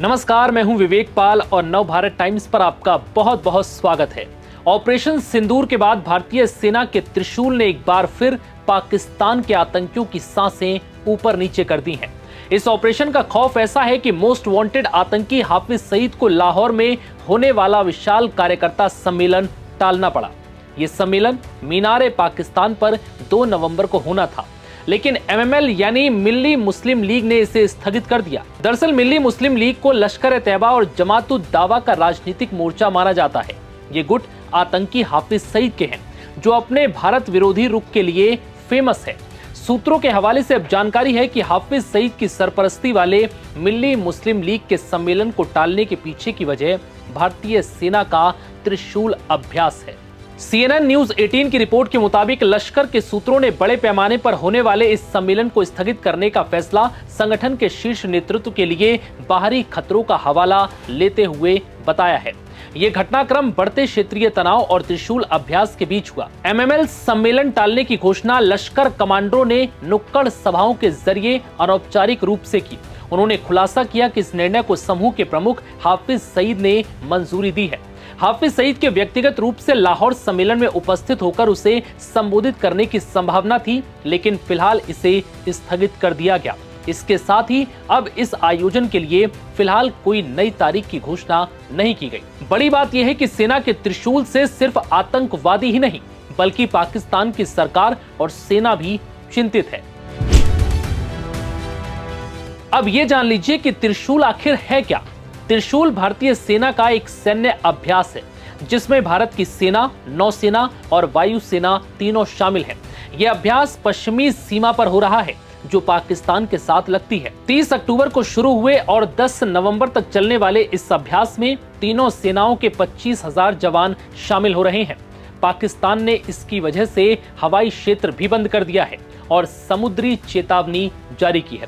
नमस्कार, मैं हूं विवेक पाल और नव भारत टाइम्स पर आपका बहुत बहुत स्वागत है। ऑपरेशन सिंदूर के बाद भारतीय सेना के त्रिशूल ने एक बार फिर पाकिस्तान के आतंकियों की सांसें ऊपर नीचे कर दी हैं। इस ऑपरेशन का खौफ ऐसा है कि मोस्ट वांटेड आतंकी हाफिज सईद को लाहौर में होने वाला विशाल कार्यकर्ता सम्मेलन टालना पड़ा। ये सम्मेलन मीनार पाकिस्तान पर 2 नवंबर को होना था, लेकिन एमएमएल यानी मिल्ली मुस्लिम लीग ने इसे स्थगित कर दिया। दरअसल मिल्ली मुस्लिम लीग को लश्कर-ए-तैयबा और जमात-उद-दावा का राजनीतिक मोर्चा माना जाता है। ये गुट आतंकी हाफिज सईद के हैं, जो अपने भारत विरोधी रुख के लिए फेमस है। सूत्रों के हवाले से अब जानकारी है कि हाफिज सईद की सरपरस्ती वाले मिल्ली मुस्लिम लीग के सम्मेलन को टालने के पीछे की वजह भारतीय सेना का त्रिशूल अभ्यास है। CNN न्यूज 18 की रिपोर्ट के मुताबिक लश्कर के सूत्रों ने बड़े पैमाने पर होने वाले इस सम्मेलन को स्थगित करने का फैसला संगठन के शीर्ष नेतृत्व के लिए बाहरी खतरों का हवाला लेते हुए बताया है। ये घटनाक्रम बढ़ते क्षेत्रीय तनाव और त्रिशूल अभ्यास के बीच हुआ। एमएमएल सम्मेलन टालने की घोषणा लश्कर कमांडरों ने नुक्कड़ सभाओं के जरिए अनौपचारिक रूप से की। उन्होंने खुलासा किया कि इस निर्णय को समूह के प्रमुख हाफिज सईद ने मंजूरी दी है। हाफिज सईद के व्यक्तिगत रूप से लाहौर सम्मेलन में उपस्थित होकर उसे संबोधित करने की संभावना थी, लेकिन फिलहाल इसे स्थगित कर दिया गया। इसके साथ ही अब इस आयोजन के लिए फिलहाल कोई नई तारीख की घोषणा नहीं की गई। बड़ी बात यह है कि सेना के त्रिशूल से सिर्फ आतंकवादी ही नहीं, बल्कि पाकिस्तान की सरकार और सेना भी चिंतित है। अब ये जान लीजिए कि त्रिशूल आखिर है क्या। त्रिशूल भारतीय सेना का एक सैन्य अभ्यास है, जिसमें भारत की सेना, नौसेना और वायुसेना तीनों शामिल हैं। यह अभ्यास पश्चिमी सीमा पर हो रहा है, जो पाकिस्तान के साथ लगती है। 30 अक्टूबर को शुरू हुए और 10 नवंबर तक चलने वाले इस अभ्यास में तीनों सेनाओं के 25,000 जवान शामिल हो रहे हैं। पाकिस्तान ने इसकी वजह से हवाई क्षेत्र भी बंद कर दिया है और समुद्री चेतावनी जारी की है,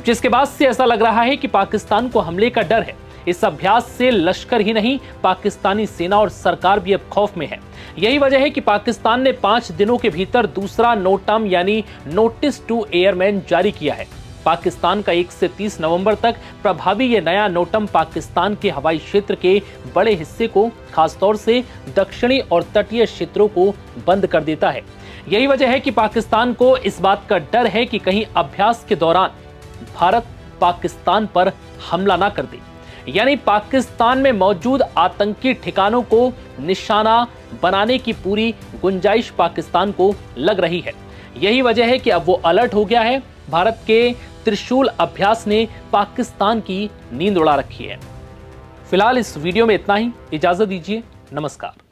जिसके बाद से ऐसा लग रहा है कि पाकिस्तान को हमले का डर है। इस अभ्यास से लश्कर ही नहीं, पाकिस्तानी सेना और सरकार भी अब खौफ में है। यही वजह है कि पाकिस्तान ने 5 दिनों के भीतर दूसरा नोटम यानी नोटिस टू एयरमैन जारी किया है। पाकिस्तान का 1 से 30 नवंबर तक प्रभावी ये नया नोटम पाकिस्तान के हवाई क्षेत्र के बड़े हिस्से को, खासतौर से दक्षिणी और तटीय क्षेत्रों को बंद कर देता है। यही वजह है कि पाकिस्तान को इस बात का डर है कि कहीं अभ्यास के दौरान भारत पाकिस्तान पर हमला ना कर दे, यानी पाकिस्तान में मौजूद आतंकी ठिकानों को निशाना बनाने की पूरी गुंजाइश पाकिस्तान को लग रही है। यही वजह है कि अब वो अलर्ट हो गया है। भारत के त्रिशूल अभ्यास ने पाकिस्तान की नींद उड़ा रखी है। फिलहाल इस वीडियो में इतना ही। इजाजत दीजिए। नमस्कार।